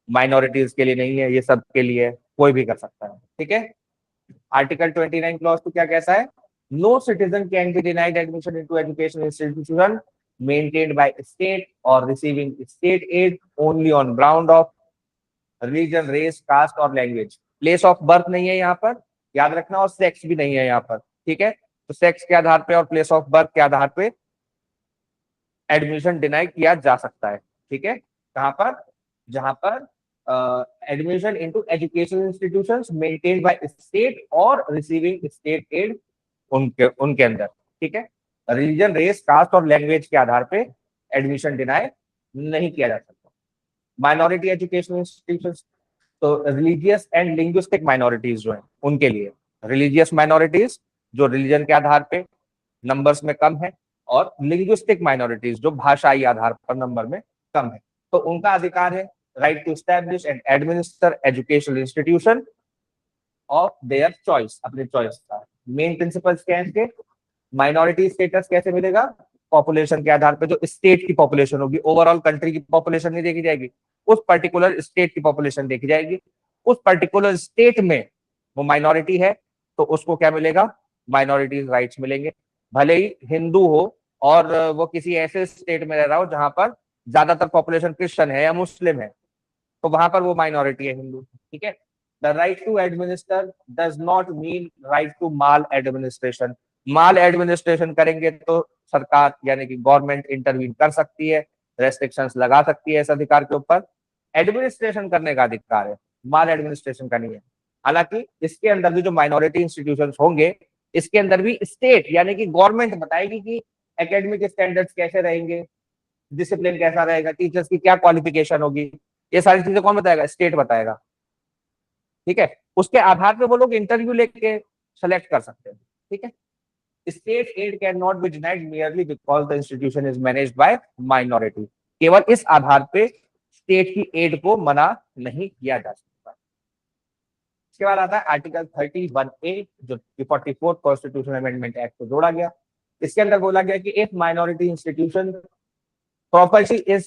S1: माइनॉरिटीज के लिए नहीं है, ये सब के लिए कोई भी कर सकता है, ठीक है। आर्टिकल 29 क्लॉज 2 क्या कहता है? No citizen can be denied admission into education institution maintained by state or receiving state aid only on ground of religion, race, caste और language। प्लेस ऑफ बर्थ नहीं है यहाँ पर, याद रखना, और सेक्स भी नहीं है यहाँ पर, ठीक है। तो सेक्स के आधार पे और प्लेस ऑफ बर्थ के आधार पे एडमिशन डिनाई किया जा सकता है, ठीक है। कहाँ पर? जहां पर admission into educational institutions maintained by state और रिसीविंग स्टेट एड उनके अंदर, ठीक है। रिलीजन, रेस, कास्ट और लैंग्वेज के आधार पे एडमिशन डिनाई नहीं किया जा सकता। माइनॉरिटी एजुकेशनल इंस्टीट्यूशंस, तो रिलीजियस एंड लिंग्विस्टिक माइनॉरिटीज जो है उनके लिए, रिलीजियस माइनॉरिटीज जो रिलीजन के आधार पे नंबर्स में कम है, और लिंग्विस्टिक माइनॉरिटीज जो भाषाई आधार पर नंबर में कम है, तो उनका अधिकार है right to establish and administer educational institution of their choice, अपने चॉइस का। मेन प्रिंसिपल्स क्या है इसके? माइनॉरिटी स्टेटस कैसे मिलेगा? पॉपुलेशन के आधार पे जो स्टेट की पॉपुलेशन होगी, ओवरऑल कंट्री की पॉपुलेशन नहीं देखी जाएगी, उस पर्टिकुलर स्टेट की पॉपुलेशन देखी जाएगी। उस पर्टिकुलर स्टेट में वो माइनॉरिटी है तो उसको क्या मिलेगा? माइनॉरिटी राइट्स मिलेंगे, भले ही हिंदू हो और वो किसी ऐसे स्टेट में रह रहा हो जहां पर ज्यादातर पॉपुलेशन क्रिश्चियन है या मुस्लिम है, तो वहां पर वो माइनॉरिटी है हिंदू, ठीक है। The right to administer does not mean right to maladministration. Maladministration करेंगे तो सरकार यानी कि गवर्नमेंट इंटरवीन कर सकती है, रेस्ट्रिक्शंस लगा सकती है इस अधिकार के ऊपर। एडमिनिस्ट्रेशन करने का अधिकार है, माल एडमिनिस्ट्रेशन का नहीं है। हालांकि इसके अंदर भी जो माइनॉरिटी इंस्टीट्यूशंस होंगे, इसके अंदर भी स्टेट यानी कि गवर्नमेंट बताएगी कि एकेडमिक स्टैंडर्ड्स कैसे रहेंगे, डिसिप्लिन कैसा रहेगा, टीचर्स की क्या क्वालिफिकेशन होगी, ये सारी चीजें कौन बताएगा? स्टेट बताएगा, ठीक है। उसके आधार पे वो लोग इंटरव्यू लेके सेलेक्ट कर सकते हैं, ठीक है। State aid can not be denied merely because the institution is managed by minority. केवल इस आधार पे स्टेट की एड को मना नहीं किया जा सकता। इसके बाद आता है आर्टिकल 31A जो 44th कॉन्स्टिट्यूशन अमेंडमेंट एक्ट को जोड़ा गया। इसके अंदर बोला गया कि if minority institution property is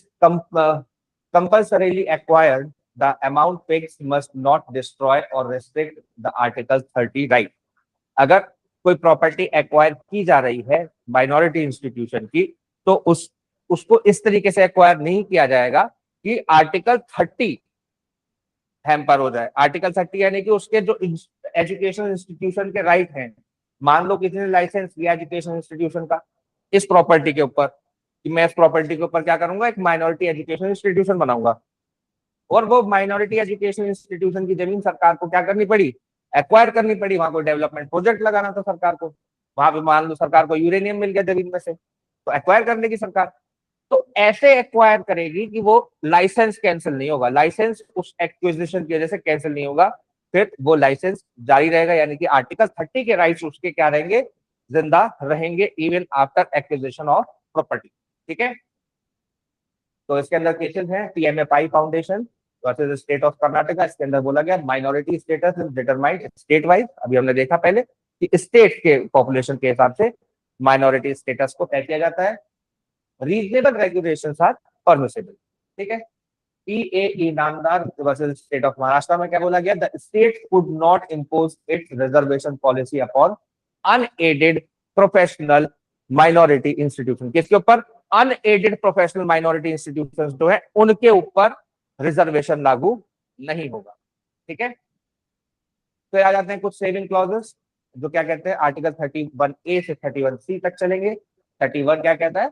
S1: compulsorily acquired, the amount paid must not destroy or restrict the Article 30 right. अगर कोई प्रॉपर्टी एक्वायर की जा रही है माइनॉरिटी इंस्टीट्यूशन की, तो उसको इस तरीके से एक्वायर नहीं किया जाएगा कि आर्टिकल 30 हैम्पर हो जाए। आर्टिकल 30 यानी कि उसके जो एजुकेशन इंस्टीट्यूशन के राइट हैं, मान लो किसी ने लाइसेंस लिया एजुकेशन इंस्टीट्यूशन का इस प्रॉपर्टी के ऊपर, कि मैं इस प्रॉपर्टी के ऊपर क्या करूंगा? एक माइनॉरिटी एजुकेशन इंस्टीट्यूशन बनाऊंगा, और वो माइनॉरिटी एजुकेशन इंस्टीट्यूशन की जमीन सरकार को क्या करनी पड़ी? एक्वायर करनी पड़ी। वहां को डेवलपमेंट प्रोजेक्ट लगाना था सरकार को, वहां पे मान लो सरकार को यूरेनियम मिल गया जमीन में से, तो एक्वायर करने की सरकार तो ऐसे एक्वायर करेगी कि वो लाइसेंस कैंसिल नहीं होगा, लाइसेंस उस एक्विजिशन की वजह से कैंसिल नहीं होगा, फिर वो लाइसेंस जारी रहेगा। यानी कि आर्टिकल 30 के राइट्स उसके क्या रहेंगे? जिंदा रहेंगे even after acquisition of property, ठीक है। तो इसके अंदर केसेस हैं TMFI foundation versus state of Karnataka. इसके अंदर बोला गया minority status is determined state wise. अभी हमने देखा पहले कि स्टेट के पॉपुलेशन के हिसाब से माइनॉरिटी स्टेटस को तय किया जाता है। रीजनेबल रेगुलेशंस आर परमिसिबल, ठीक है। PAE नामदार वर्सेस स्टेट ऑफ महाराष्ट्र में क्या बोला गया? The state could not impose it's reservation policy upon unaided professional minority institution. किसके ऊपर? अनएडेड प्रोफेशनल माइनॉरिटी इंस्टीट्यूशंस जो है उनके ऊपर रिजर्वेशन लागू नहीं होगा, ठीक है। फिर आ जाते हैं कुछ सेविंग क्लॉजेस जो क्या कहते हैं? आर्टिकल 31A से 31C तक चलेंगे। 31 क्या कहता है?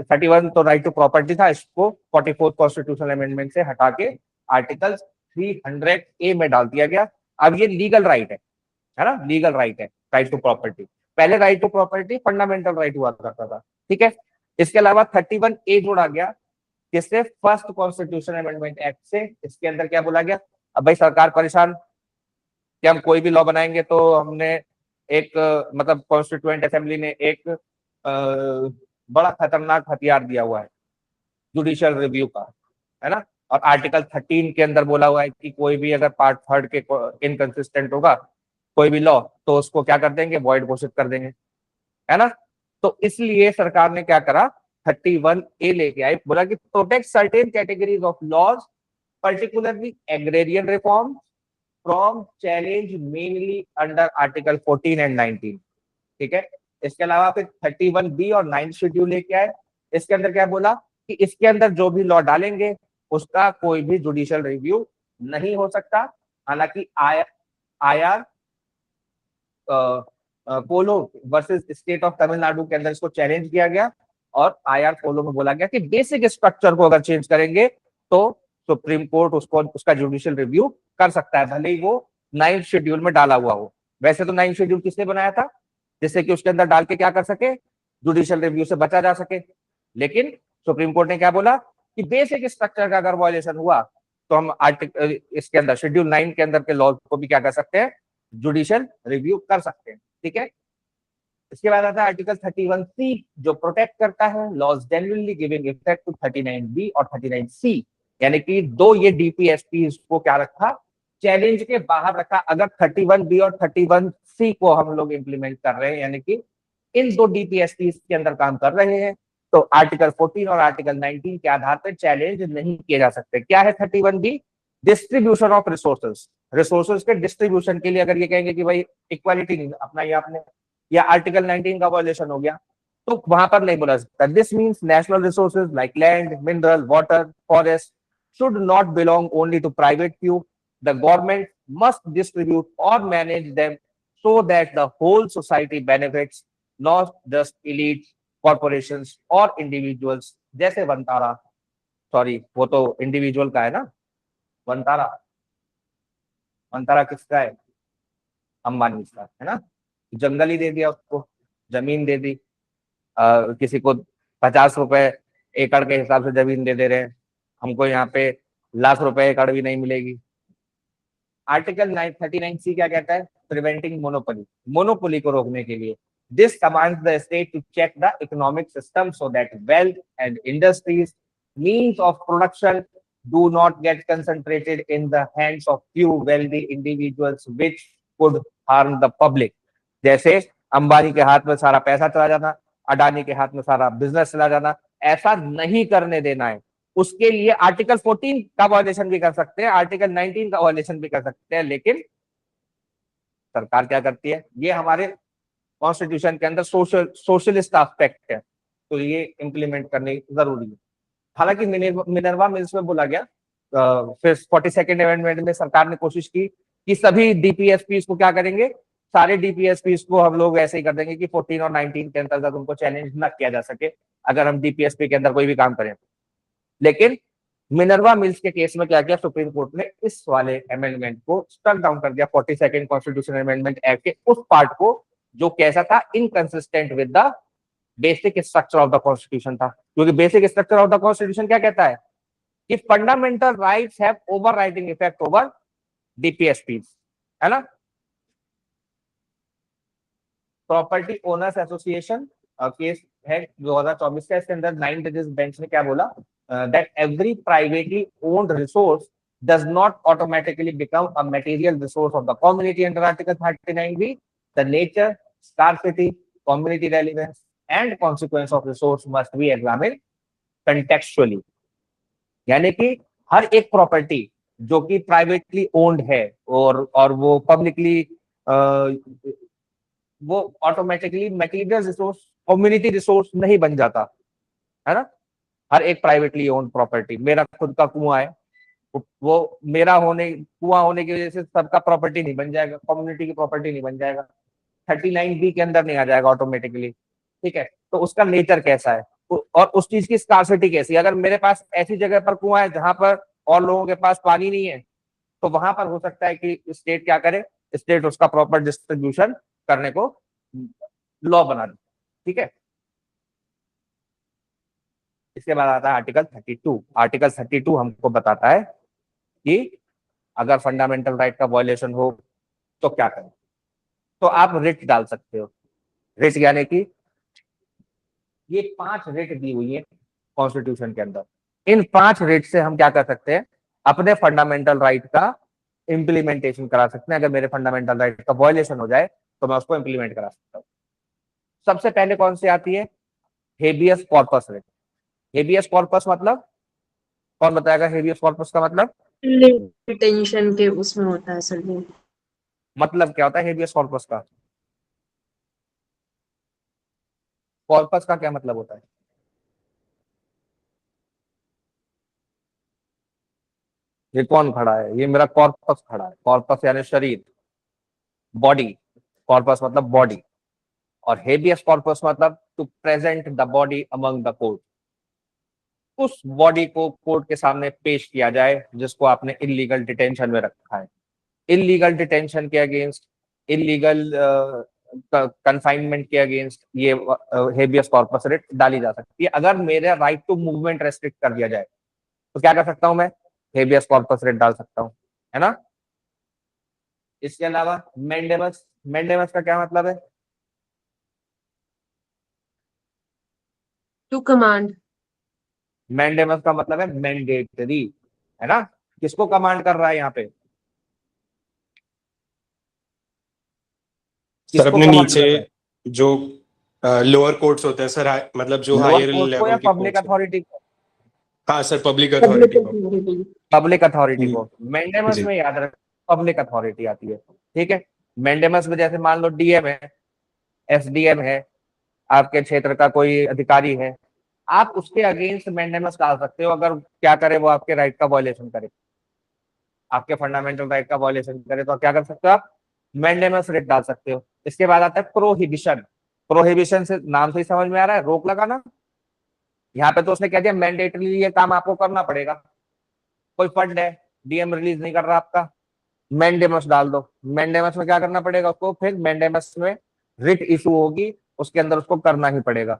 S1: 31 तो राइट टू प्रॉपर्टी था, इसको 44th कॉन्स्टिट्यूशनल अमेंडमेंट से हटा के आर्टिकल 300A में डाल दिया गया। अब ये लीगल राइट है ना, लीगल राइट है राइट टू प्रॉपर्टी। पहले right to property fundamental right हुआ करता था, ठीक है। इसके अलावा 31A जोड़ा गया किससे? फर्स्ट कॉन्स्टिट्यूशन अमेंडमेंट एक्ट से। इसके अंदर क्या बोला गया? अब भाई सरकार परेशान कि हम कोई भी लॉ बनाएंगे तो हमने एक मतलब कॉन्स्टिट्यूएंट असेंबली ने एक बड़ा खतरनाक हथियार दिया हुआ है जुडिशियल रिव्यू का, है ना। और आर्टिकल 13 के अंदर बोला हुआ है कि कोई भी अगर पार्ट थर्ड के इनकंसिस्टेंट होगा कोई भी लॉ, तो उसको क्या कर देंगे? वॉइड घोषित कर देंगे, है ना। तो इसलिए सरकार ने क्या करा? 31A लेके आई, बोला कि protect certain categories of laws particularly agrarian reform from challenge mainly under article 14 and 19, ठीक है। इसके अलावा फिर 31B और 9th शेड्यूल लेके आए। इसके अंदर क्या बोला कि इसके अंदर जो भी लॉ डालेंगे उसका कोई भी जुडिशियल रिव्यू नहीं हो सकता। हालांकि IR polo versus state of Tamil Nadu के अंदर इसको चैलेंज किया गया, और आईआर पोलो में बोला गया कि बेसिक स्ट्रक्चर को अगर चेंज करेंगे तो सुप्रीम कोर्ट उसका जुडिशियल रिव्यू कर सकता है, भले ही वो 9th शेड्यूल में डाला हुआ हो। वैसे तो 9th शेड्यूल किसने बनाया था? जिससे कि उसके अंदर डाल के क्या कर सके, जुडिशियल रिव्यू से बचा जा सके। लेकिन सुप्रीम कोर्ट ने क्या बोला कि बेसिक स्ट्रक्चर का अगर वायलेशन हुआ तो हम आर्टिकल इसके अंदर शेड्यूल 9 के अंदर के लॉज को भी क्या कर सकते हैं, जुडिशियल रिव्यू कर सकते हैं। ठीक है, इसके बाद आता है आर्टिकल 31C जो प्रोटेक्ट करता है laws generally giving effect to 39B और 39C, यानी कि दो ये डीपीएसपी को क्या रखा, चैलेंज के बाहर रखा। अगर 31B और 31C को हम लोग इंप्लीमेंट कर रहे हैं, यानी कि इन दो डीपीएसपी के अंदर काम कर रहे हैं, तो आर्टिकल 14 और आर्टिकल 19 के आधार पर चैलेंज नहीं किए जा सकते। क्या है 31B? Distribution of resources, resources के डिस्ट्रीब्यूशन के लिए अगर ये कहेंगे कि भाई इक्वालिटी नहीं अपना ये आपने, या आर्टिकल 19 का वायलेशन हो गया, तो वहां पर नहीं बोला सकता। This means national resources like land, mineral, water, forest should not belong only to private few. The government must distribute or manage them so that the whole society benefits, not just elite corporations or individuals. जैसे Vantara, sorry वो तो individual का है ना, वनतारा, वनतारा किसका है, अंबानी का है ना, जंगल ही दे दिया उसको, जमीन दे दी, किसी को 50 रुपए एकड़ के हिसाब से जमीन दे दे रहे हैं, हमको यहाँ पे लाख रुपए एकड़ भी नहीं मिलेगी। आर्टिकल 39C क्या कहता है, प्रिवेंटिंग मोनोपोली, मोनोपोली को रोकने के लिए। This commands the state to check the economic system so that wealth and industries means of production do not get concentrated in the hands of few wealthy individuals which could harm the public। जैसे अंबानी के हाथ में सारा पैसा चला जाना, अडानी के हाथ में सारा बिजनेस चला जाना, ऐसा नहीं करने देना है। उसके लिए आर्टिकल 14 का वायलेशन भी कर सकते हैं, आर्टिकल 19 का वायलेशन भी कर सकते हैं, लेकिन सरकार क्या करती है, ये हमारे कॉन्स्टिट्यूशन के अंदर सोशलिस्ट एस्पेक्ट है, तो ये इंप्लीमेंट करनी जरूरी है। हालांकि मिनर्वा मिल्स में बोला गया, फिर 42nd अमेंडमेंट में सरकार ने कोशिश की कि सभी डीपीएसपी को क्या करेंगे, सारे डीपीएसपी को हम लोग ऐसे ही कर देंगे कि 14 और 19 के अंतर्गत उनको चैलेंज न किया जा सके अगर हम डीपीएसपी के अंदर कोई भी काम करें। लेकिन मिनर्वा मिल्स के केस में क्या किया, सुप्रीम कोर्ट ने इस वाले अमेंडमेंट को स्ट्रक डाउन कर दिया, 42nd कॉन्स्टिट्यूशन अमेंडमेंट एक्ट के उस पार्ट को जो कैसा था, inconsistent with the basic structure of the constitution था। क्योंकि basic structure of the constitution क्या कहता है कि fundamental rights have overriding effect over DPSPs, है ना। प्रॉपर्टी ओनर्स एसोसिएशन केस है 2024 का, इसके अंदर 9 जजेस बेंच ने क्या बोला, that every privately owned resource does not automatically become a material resource of the community under Article 39B. The nature, scarcity, community relevance, and consequence of resource must be examined contextually. यानी कि हर एक property जो कि privately owned है और वो publicly वो automatically material resource, community resource नहीं बन जाता, है ना। हर एक प्राइवेटली ओन्ड प्रॉपर्टी, मेरा खुद का कुआं है, वो मेरा कुआं होने की वजह से सबका प्रॉपर्टी नहीं बन जाएगा, कम्युनिटी की प्रॉपर्टी नहीं बन जाएगा, 39B के अंदर नहीं आ जाएगा ऑटोमेटिकली। ठीक है, तो उसका नेचर कैसा है और उस चीज की स्कार्सिटी कैसी है। अगर मेरे पास ऐसी जगह पर कुआं है जहां पर और लोगों के पास पानी नहीं है, तो वहां पर हो सकता है कि स्टेट क्या करे, स्टेट उसका प्रॉपर डिस्ट्रीब्यूशन करने को लॉ बना दे। ठीक है, इसके बाद आता है आर्टिकल 32। आर्टिकल 32 हमको बताता है कि अगर फंडामेंटल राइट का वायलेशन हो तो क्या करें। तो आप रिट डाल सकते हो। रिट यानी कि ये 5 रिट दी हुई है कॉन्स्टिट्यूशन के अंदर, इन 5 रिट से हम क्या कर सकते हैं, अपने फंडामेंटल राइट का इंप्लीमेंटेशन करा सकते हैं। अगर मेरे फंडामेंटल राइट का वायलेशन हो जाए तो मैं उसको इंप्लीमेंट करा सकता हूँ। सबसे पहले कौन सी आती है, habeas corpus writ. Habeas corpus मतलब, कौन बताएगा हेबियस कॉर्पस का मतलब?
S5: डिटेंशन के उसमें होता है सर।
S1: मतलब क्या होता है हेबियस कॉर्पस का? कॉर्पस का क्या मतलब होता है? ये कौन खड़ा है, ये मेरा कॉर्पस खड़ा है। कॉर्पस यानी शरीर, बॉडी, कॉर्पस मतलब बॉडी, और हेबियस कॉर्पस मतलब to present the body among the court. उस बॉडी को कोर्ट के सामने पेश किया जाए जिसको आपने इलीगल डिटेंशन में रखा है। इलीगल डिटेंशन के अगेंस्ट, इलीगल कन्फाइनमेंट के अगेंस्ट ये हेबियस कॉर्पस रिट डाली जा सकती है। अगर मेरा राइट टू मूवमेंट रेस्ट्रिक्ट कर दिया जाए तो क्या कर सकता हूं मैं, हेबियस कॉर्पस रिट डाल सकता हूं, है ना। इसके अलावा मैंडेमस, मैंडेमस का क्या मतलब है?
S5: To command.
S1: मैंडेमस का मतलब है मैंडेटरी, है ना। किसको कमांड कर रहा है यहाँ पे?
S2: सर
S1: किसको
S2: अपने
S1: कमांड
S2: नीचे
S1: कर रहा है?
S2: जो लोअर कोर्ट्स होते हैं सर, मतलब जो
S1: लोअर
S2: हायर
S1: कोर्ट को या
S2: लेवल के
S1: पब्लिक
S2: कोर्ट्स होते
S1: अथॉरिटी को?
S2: हैं। हाँ सर, पब्लिक अथॉरिटी को।
S1: पब्लिक अथॉरिटी
S2: जी
S1: को। मैंडेमस
S2: जी
S1: में याद रख, पब्लिक अथॉरिटी आती है, ठीक है। मैंडेमस में जैसे मान लो डीएम है, एसडीएम है, आपके क्षेत्र का कोई अधिकारी है, आप उसके अगेंस्ट मैंडेमस डाल सकते हो अगर क्या करे, वो आपके राइट का वायलेशन करे, आपके फंडामेंटल राइट का वायलेशन करे, तो क्या कर सकते हो आप, मैंडेमस रेट डाल सकते हो। इसके बाद आता है प्रोहिबिशन। प्रोहिबिशन से नाम से ही समझ में आ रहा है, रोक लगाना। यहाँ पे तो उसने कह दिया मैंडेटरी ये काम आपको करना पड़ेगा, कोई फंड है, डीएम रिलीज नहीं कर रहा आपका, मैंडेमस डाल दो। मैंडेमस में क्या करना पड़ेगा उसको, फिर मैंडेमस में रिट इशू होगी, उसके अंदर उसको करना ही पड़ेगा।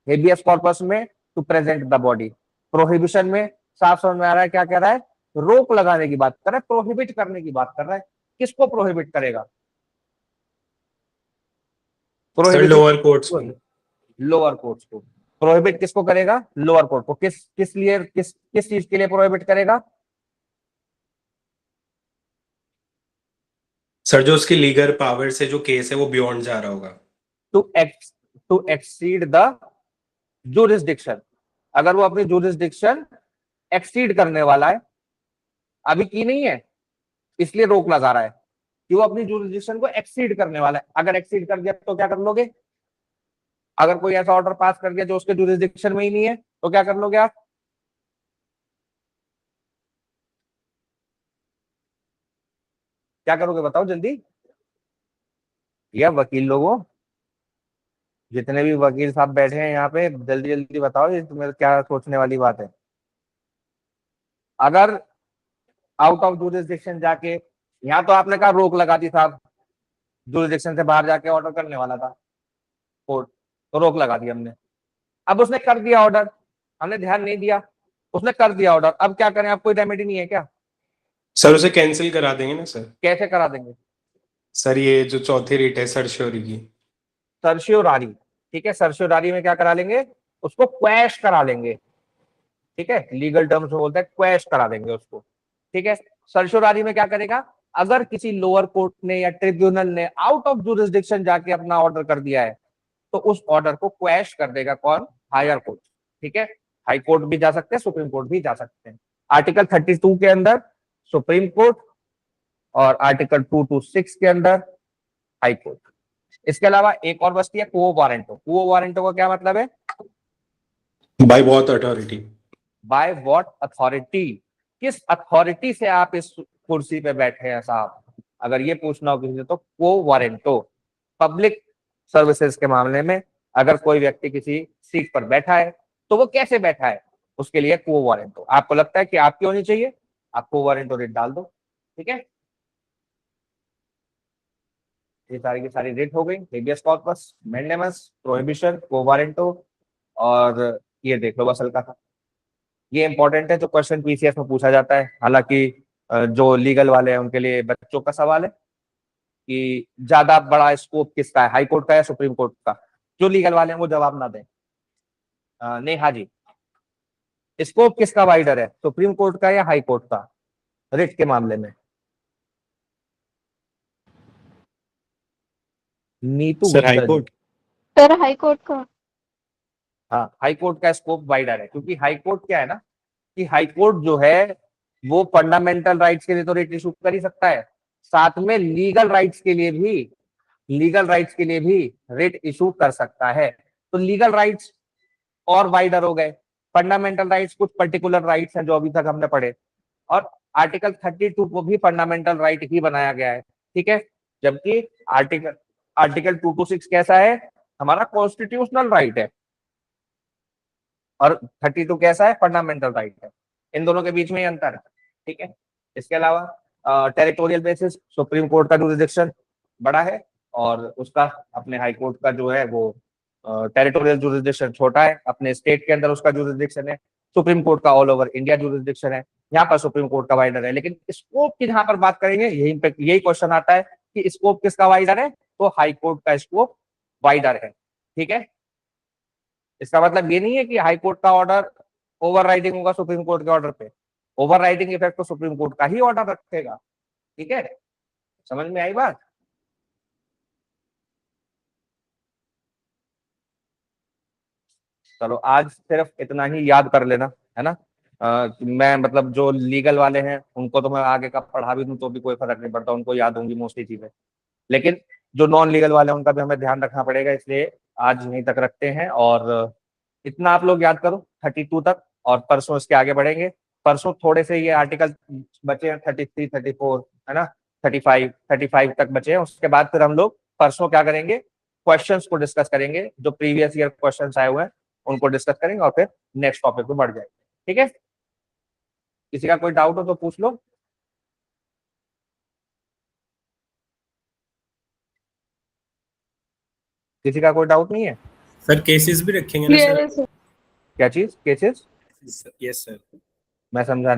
S1: हेबियस कॉर्पस में to present the body. Prohibition में साफ समझ में आ रहा है क्या कह रहा है, रोक लगाने की बात कर रहा है, प्रोहिबिट करने की बात कर रहा है। किसको प्रोहिबिट करेगा?
S2: सर,
S1: प्रोहिबिशन
S2: लोअर कोर्ट्स को।
S1: लोअर कोर्ट्स को। प्रोहिबिट किसको करेगा? लोअर कोर्ट को। किस किस लिए, किस चीज के लिए प्रोहिबिट करेगा?
S2: सर जो उसकी लीगल पावर से जो केस है वो बियॉन्ड जा रहा होगा।
S1: To ex to exceed the jurisdiction. अगर वो अपनी जुरिस्डिक्शन एक्सीड करने वाला है, अभी की नहीं है इसलिए रोक लगा रहा है कि वो अपनी जुरिस्डिक्शन को एक्सीड करने वाला है। अगर एक्सीड कर दिया तो क्या कर लोगे? अगर कोई ऐसा ऑर्डर पास कर दिया जो उसके जुरिस्डिक्शन में ही नहीं है तो क्या कर लोगे आप? क्या करोगे बताओ जल्दी, या वकील लोगों, जितने भी वकील साहब बैठे हैं यहाँ पे, जल्दी जल्दी बताओ ये तुम्हें क्या सोचने वाली बात है। अगर आउट ऑफ जुरिस्डिक्शन जाके, यहाँ तो आपने कहा रोक लगा दी साहब, जुरिस्डिक्शन से बाहर जाके ऑर्डर करने वाला था कोर्ट, तो रोक लगा दी हमने। अब उसने कर दिया ऑर्डर, हमने ध्यान नहीं दिया, उसने कर दिया ऑर्डर, अब क्या करें? आप कोई रेमेडी नहीं है क्या?
S2: सर उसे कैंसिल करा देंगे ना सर।
S1: कैसे करा देंगे?
S2: सर ये जो चौथी रेट है सर्श्योरी की।
S1: सर्शियोरारी, ठीक है। सर्शियोरारी में क्या करा लेंगे? उसको क्वैश करा लेंगे, ठीक है। लीगल टर्म्स में बोलते हैं क्वैश करा देंगे उसको, ठीक है। सर्शियोरारी में क्या करेगा? अगर किसी लोअर कोर्ट ने या ट्रिब्यूनल ने आउट ऑफ जुरिस्डिक्शन जाके अपना ऑर्डर कर दिया है तो उस ऑर्डर को क्वैश कर देगा कौन? हायर कोर्ट, ठीक है। हाई कोर्ट भी जा सकते हैं, सुप्रीम कोर्ट भी जा सकते हैं। आर्टिकल 32 के अंदर सुप्रीम कोर्ट और आर्टिकल 226 के अंदर हाई कोर्ट। इसके अलावा एक और बस्ती है क्वो वारंटो। क्वो वारंटो का क्या मतलब है?
S2: By what authority.
S1: By what authority, किस अथॉरिटी से आप इस कुर्सी पे बैठे हैं साहब, अगर ये पूछना हो किसी से तो क्वो वारंटो। पब्लिक सर्विसेज के मामले में अगर कोई व्यक्ति किसी सीट पर बैठा है तो वो कैसे बैठा है, उसके लिए क्वो वारंटो। आपको लगता है कि आपकी होनी चाहिए, आप क्वो वारंटो रेट डाल दो, ठीक है। ये सारी की सारी रेट हो गई, हेबियस कॉर्पस, मैंडेमस, प्रोहिबिशन, क्वो वारंटो, और ये देख लो बस हल्का था। ये इंपॉर्टेंट है, जो क्वेश्चन पीसीएस में पूछा जाता है। हालांकि जो लीगल वाले हैं उनके लिए बच्चों का सवाल है कि ज्यादा बड़ा स्कोप किसका है, हाई कोर्ट का या सुप्रीम कोर्ट का। जो लीगल वाले हैं वो जवाब ना दें। नेहा जी, स्कोप किसका वाइडर है, सुप्रीम कोर्ट का या हाई कोर्ट का, रिट के मामले में? Neetu
S2: sir high
S1: Gupta ji.
S2: Court.
S6: Sir high court का।
S1: हाँ, हाई कोर्ट का स्कोप वाइडर है, क्योंकि हाई कोर्ट क्या है ना, कि हाई कोर्ट जो है वो फंडामेंटल राइट्स के लिए तो रिट इशू कर ही सकता है, साथ में लीगल राइट्स के लिए भी, लीगल राइट्स के लिए भी रिट इशू कर सकता है। तो लीगल राइट्स और वाइडर हो गए, फंडामेंटल राइट्स कुछ पर्टिकुलर राइट्स हैं जो अभी तक हमने पढ़े, और आर्टिकल 32 को भी फंडामेंटल राइट ही बनाया गया है, ठीक है। जबकि आर्टिकल आर्टिकल 226 कैसा है, हमारा कॉन्स्टिट्यूशनल राइट है, और 32 कैसा है, फंडामेंटल राइट है। इन दोनों के बीच में ही अंतर है, ठीक है। इसके अलावा टेरिटोरियल बेसिस सुप्रीम कोर्ट का जुरिसडिक्शन बड़ा है और उसका अपने हाई कोर्ट का जो है वो टेरिटोरियल जुरिसडिक्शन छोटा है, अपने स्टेट के अंदर उसका जुरिसडिक्शन है। सुप्रीम कोर्ट का ऑल ओवर इंडिया जुरिसडिक्शन है, यहाँ पर सुप्रीम कोर्ट का वाइडर है। लेकिन स्कोप की जहां पर बात करेंगे यही क्वेश्चन आता है कि स्कोप किसका वाइडर है, तो हाई कोर्ट का स्कोप वाइडर है। ठीक है, इसका मतलब ये नहीं है कि हाई कोर्ट का ऑर्डर ओवरराइडिंग होगा सुप्रीम कोर्ट के ऑर्डर पे, ओवरराइडिंग इफेक्ट तो सुप्रीम कोर्ट का ही ऑर्डर रखेगा। ठीक है, समझ में आई बात? चलो आज सिर्फ इतना ही याद कर लेना, है ना। मैं मतलब जो लीगल वाले हैं उनको तो मैं आगे का पढ़ा भी दूं तो भी कोई फर्क नहीं पड़ता, उनको याद होंगी मोस्टली चीजें। लेकिन जो नॉन लीगल वाले हैं उनका भी हमें ध्यान रखना पड़ेगा, इसलिए आज यहीं तक रखते हैं। और इतना आप लोग याद करो 32 तक, और परसों इसके आगे बढ़ेंगे। परसों थोड़े से ये आर्टिकल बचे हैं 33, 34, है ना, 35 तक बचे हैं। उसके बाद फिर हम लोग परसों क्या करेंगे, क्वेश्चंस को डिस्कस करेंगे, जो प्रीवियस ईयर क्वेश्चंस आए हुए हैं उनको डिस्कस करेंगे और फिर नेक्स्ट टॉपिक पे बढ़ जाएंगे। ठीक है, किसी का कोई डाउट हो तो पूछ लो। किसी का कोई डाउट नहीं है?
S7: सर केसेस भी रखेंगे ना
S6: क्लियर
S7: सर?
S6: है सर।
S1: क्या चीज केसेस?
S7: Yes sir.
S1: मैं समझा